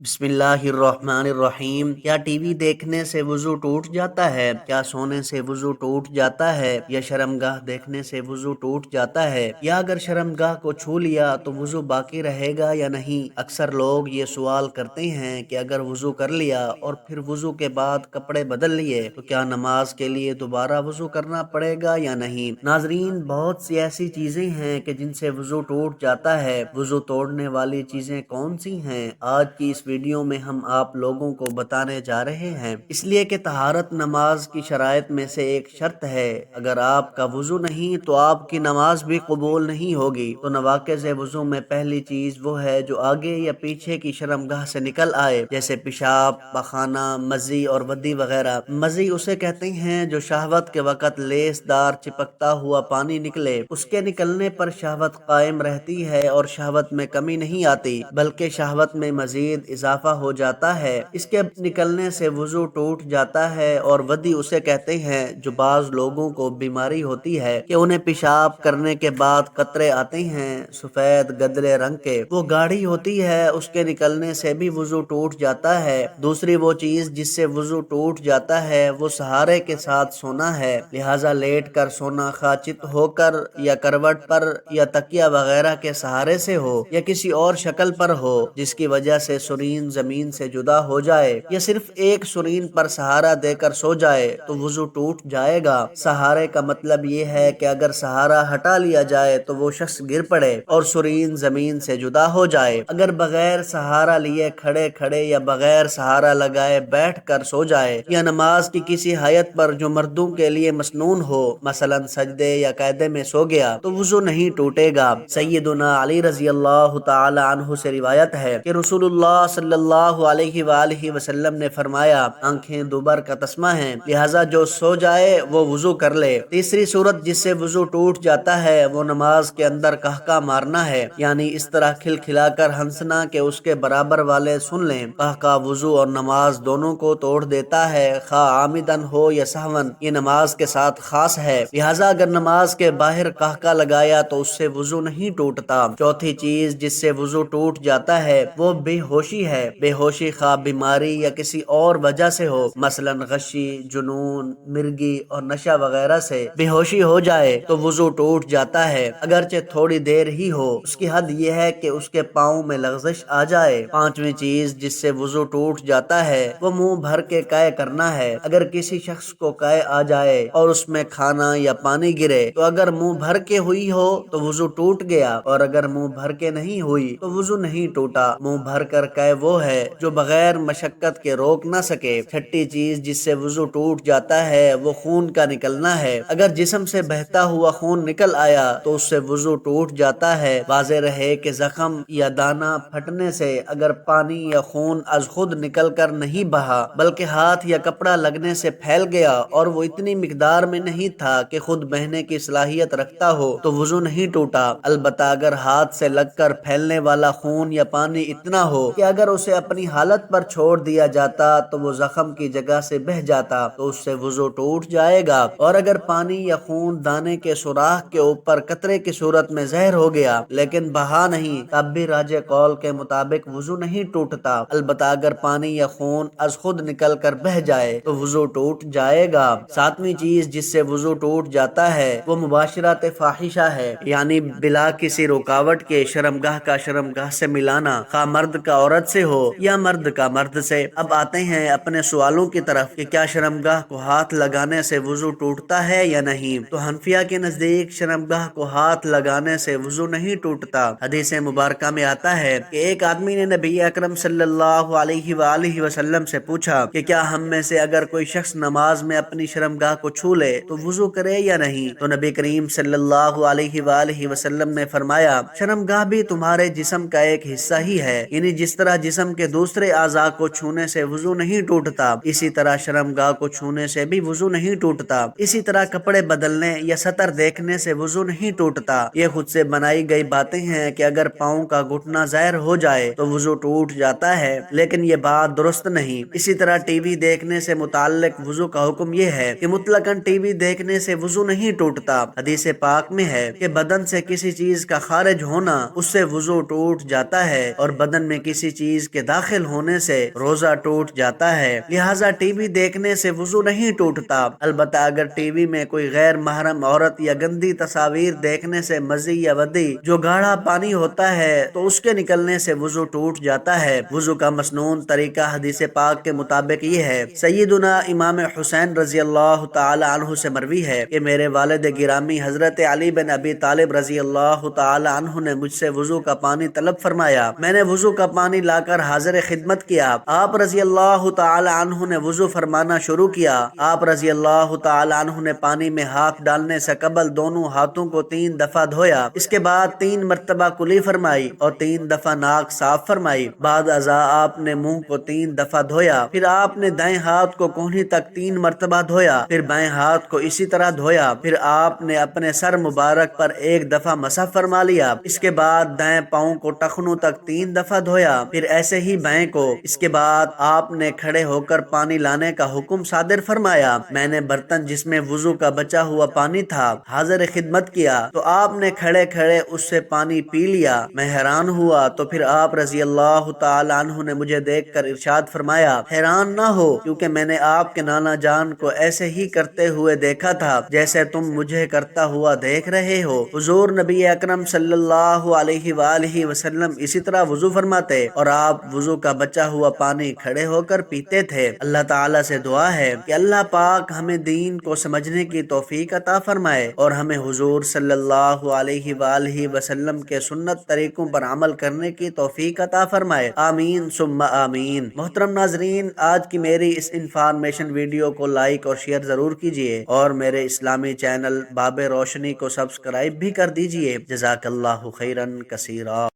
बिस्मिल्लाहिर्रहमानिर्रहीम। क्या टीवी देखने से वुजू टूट जाता है? क्या सोने से वुजू टूट जाता है? या शर्मगाह देखने से वुजू टूट जाता है? या अगर शर्मगाह को छू लिया तो वुजू बाकी रहेगा या नहीं? अक्सर लोग ये सवाल करते हैं कि अगर वुजू कर लिया और फिर वुजू के बाद कपड़े बदल लिए तो क्या नमाज के लिए दोबारा वुजू करना पड़ेगा या नहीं? नाजरीन, बहुत सी ऐसी चीजें हैं कि जिनसे वुजू टूट जाता है। वुजू तोड़ने वाली चीजें कौन सी हैं? आज की इस वीडियो में हम आप लोगों को बताने जा रहे हैं, इसलिए कि तहारत नमाज की शराइत में से एक शर्त है। अगर आपका वुजू नहीं तो आपकी नमाज भी कबूल नहीं होगी। तो नवाक़िज़ वुजू में पहली चीज वो है जो आगे या पीछे की शर्मगाह से निकल आए, जैसे पेशाब, पखाना, मजी और वदी वगैरह। मजी उसे कहते हैं जो शहवत के वक़्त लेसदार चिपकता हुआ पानी निकले। उसके निकलने पर शहवत कायम रहती है और शहवत में कमी नहीं आती, बल्कि शहवत में मजीद इजाफा हो जाता है। इसके निकलने से वुजू टूट जाता है। और वदी उसे कहते हैं जो बाज लोगों को बीमारी होती है कि उन्हें पेशाब करने के बाद कतरे आते हैं सफेद गदरे रंग के, वो गाढ़ी होती है, उसके निकलने से भी वुजू टूट जाता है। दूसरी वो चीज जिससे वुजू टूट जाता है वो सहारे के साथ सोना है। लिहाजा लेट कर सोना, खाचित होकर या करवट पर या तकिया वगैरह के सहारे से हो या किसी और शक्ल पर हो जिसकी वजह से सुरीन जमीन से जुदा हो जाए, या सिर्फ एक सुरीन पर सहारा देकर सो जाए तो वुजू टूट जाएगा। सहारे का मतलब ये है कि अगर सहारा हटा लिया जाए तो वो शख्स गिर पड़े और सुरीन जमीन से जुदा हो जाए। अगर बगैर सहारा लिए खड़े खड़े या बगैर सहारा लगाए बैठ कर सो जाए, या नमाज की किसी हायत पर जो मर्दों के लिए मसनून हो, मसलन सजदे या कायदे में सो गया, तो वुजू नहीं टूटेगा। सैयदुना अली रजी अल्लाह तआला अन्हु से रिवायत है कि रसूलुल्लाह सल्लल्लाहु अलैहि वसल्लम ने फरमाया, आंखें दुबर का तस्मा है, लिहाजा जो सो जाए वो वुजू कर ले। तीसरी सूरत जिससे वुजू टूट जाता है वो नमाज के अंदर कहका मारना है, यानी इस तरह खिलखिलाकर हंसना कि उसके बराबर वाले सुन लें। कहका वुजू और नमाज दोनों को तोड़ देता है, खा आमिदन हो या सहवन। ये नमाज के साथ खास है, लिहाजा अगर नमाज के बाहर कहका लगाया तो उससे वुजू नहीं टूटता। चौथी चीज जिससे वुजू टूट जाता है वो बेहोशी है। बेहोशी खा बीमारी या किसी और वजह से हो, मसलन गशी, जुनून, मिर्गी और नशा वगैरह से बेहोशी हो जाए तो वुजू टूट जाता है, अगरचे थोड़ी देर ही हो। उसकी हद यह है कि उसके पाँव में लग़ज़िश आ जाए। पांचवी चीज जिससे वुजू टूट जाता है वो मुंह भर के कै करना है। अगर किसी शख्स को कै आ जाए और उसमें खाना या पानी गिरे तो अगर मुंह भर के हुई हो तो वुजू टूट गया, और अगर मुंह भर के नहीं हुई तो वुजू नहीं टूटा। मुंह भर कर कै वो है जो बगैर मशक्कत के रोक ना सके। छठी चीज जिससे वुजू टूट जाता है वो खून का निकलना है। अगर जिस्म से बहता हुआ खून निकल आया तो उससे वुजू टूट जाता है। वाज़ेह रहे कि जख्म या दाना फटने से अगर पानी या खून अज खुद निकल कर नहीं बहा, बल्कि हाथ या कपड़ा लगने से फैल गया और वो इतनी मिकदार में नहीं था कि खुद बहने की सलाहियत रखता हो, तो वुजू नहीं टूटा। अलबत्ता अगर हाथ से लगकर फैलने वाला खून या पानी इतना हो कि अगर उसे अपनी हालत पर छोड़ दिया जाता तो वो जख्म की जगह से बह जाता, तो उससे वुजू टूट जाएगा। और अगर पानी या खून दाने के सुराख के ऊपर कतरे की सूरत में जहर हो गया लेकिन बहा नहीं, तब भी राजे कौल के मुताबिक वुजू नहीं टूटता। अलबत्ता अगर पानी या खून अज खुद निकल कर बह जाए तो वुजू टूट जाएगा। सातवीं चीज जिससे वुजू टूट जाता है वो मुबाशरत फाहिशा है, यानी बिला किसी रुकावट के शर्मगाह का शर्मगाह से मिलाना, खा मर्द का औरत से हो या मर्द का मर्द से। अब आते हैं अपने सवालों की तरफ कि क्या शर्मगाह को हाथ लगाने से वुजू टूटता है या नहीं। तो हनफिया के नजदीक शर्मगाह को हाथ लगाने से वुजू नहीं टूटता। हदीस मुबारक में आता है कि एक आदमी ने नबी अकरम सल्लल्लाहु अलैहि वसल्लम से पूछा कि क्या हम में से अगर कोई शख्स नमाज में अपनी शर्मगाह को छू ले तो वुजू करे या नहीं। तो नबी करीम सल्लल्लाहु अलैहि वसल्लम ने फरमाया, शर्मगाह भी तुम्हारे जिस्म का एक हिस्सा ही है, यानी जिस तरह जिस्म के दूसरे आज़ा को छूने से वुजू नहीं टूटता, इसी तरह शर्मगाह को छूने से भी वुजू नहीं टूटता। इसी तरह कपड़े बदलने या सतर देखने से वुजू नहीं टूटता। ये खुद से बनाई गई बातें हैं कि अगर पाँव का घुटना ज़ाहिर हो जाए तो वुजू टूट जाता है, लेकिन ये बात दुरुस्त नहीं। इसी तरह टीवी देखने से मुताल्लिक वुजू का हुक्म ये है कि मुतलकन टीवी देखने से वुजू नहीं टूटता। हदीस पाक में है कि बदन से किसी चीज का खारिज होना उससे वुजू टूट जाता है, और बदन में किसी चीज چیز کے داخل ہونے سے روزہ ٹوٹ جاتا ہے، لہٰذا ٹی وی دیکھنے سے وضو نہیں ٹوٹتا۔ البتہ اگر ٹی وی میں کوئی غیر محرم عورت یا گندی تصاویر دیکھنے سے مزی یا ودی جو گاڑھا پانی ہوتا ہے تو اس کے نکلنے سے وضو ٹوٹ جاتا ہے۔ وضو کا مسنون طریقہ حدیث پاک کے مطابق یہ ہے، سیدنا امام حسین رضی اللہ تعالی عنہ سے مروی ہے کہ میرے والد گرامی حضرت علی بن ابی طالب رضی اللہ تعالی عنہ نے مجھ سے وضو کا پانی طلب فرمایا۔ میں نے وضو کا پانی لا کر حاضر خدمت کیا۔ آپ رضی اللہ تعالی عنہ نے وضو فرمانا شروع کیا۔ آپ رضی اللہ تعالی عنہ نے پانی میں ہاتھ ڈالنے سے قبل دونوں ہاتھوں کو 3 دفعہ دھویا، اس کے بعد 3 مرتبہ کلی فرمائی اور 3 دفعہ ناک صاف فرمائی۔ بعد ازاں آپ نے منہ کو 3 دفعہ دھویا، پھر آپ نے دائیں ہاتھ کو کونہی تک 3 مرتبہ دھویا، پھر بائیں ہاتھ کو اسی طرح دھویا، پھر آپ نے اپنے سر مبارک پر 1 دفعہ مسح فرما لیا، اس کے بعد دائیں پاؤں کو ٹخنوں تک 3 دفعہ دھویا، پھر ایسے ہی بائیں کو۔ اس کے بعد آپ نے کھڑے ہو کر پانی لانے کا حکم صادر فرمایا۔ میں نے برتن جس میں وضو کا بچا ہوا پانی تھا حاضر خدمت کیا تو آپ نے کھڑے کھڑے اس سے پانی پی لیا۔ میں حیران ہوا تو پھر آپ رضی اللہ تعالی عنہ نے مجھے دیکھ کر ارشاد فرمایا، حیران نہ ہو کیونکہ میں نے آپ کے نانا جان کو ایسے ہی کرتے ہوئے دیکھا تھا جیسے تم مجھے کرتا ہوا دیکھ رہے ہو۔ حضور نبی اکرم صلی اللہ علیہ وآلہ وسلم اسی طرح وضو فرماتے اور آپ وضو کا بچا ہوا پانی کھڑے ہو کر پیتے تھے۔ اللہ تعالیٰ سے دعا ہے کہ اللہ پاک ہمیں دین کو سمجھنے کی توفیق عطا فرمائے اور ہمیں حضور صلی اللہ علیہ وآلہ وسلم کے سنت طریقوں پر عمل کرنے کی توفیق عطا فرمائے، آمین ثم آمین۔ محترم ناظرین، آج کی میری اس انفارمیشن ویڈیو کو لائک اور شیئر ضرور کیجیے اور میرے اسلامی چینل باب روشنی کو سبسکرائب بھی کر دیجیے۔ جزاک اللہ خیرا کثیرا۔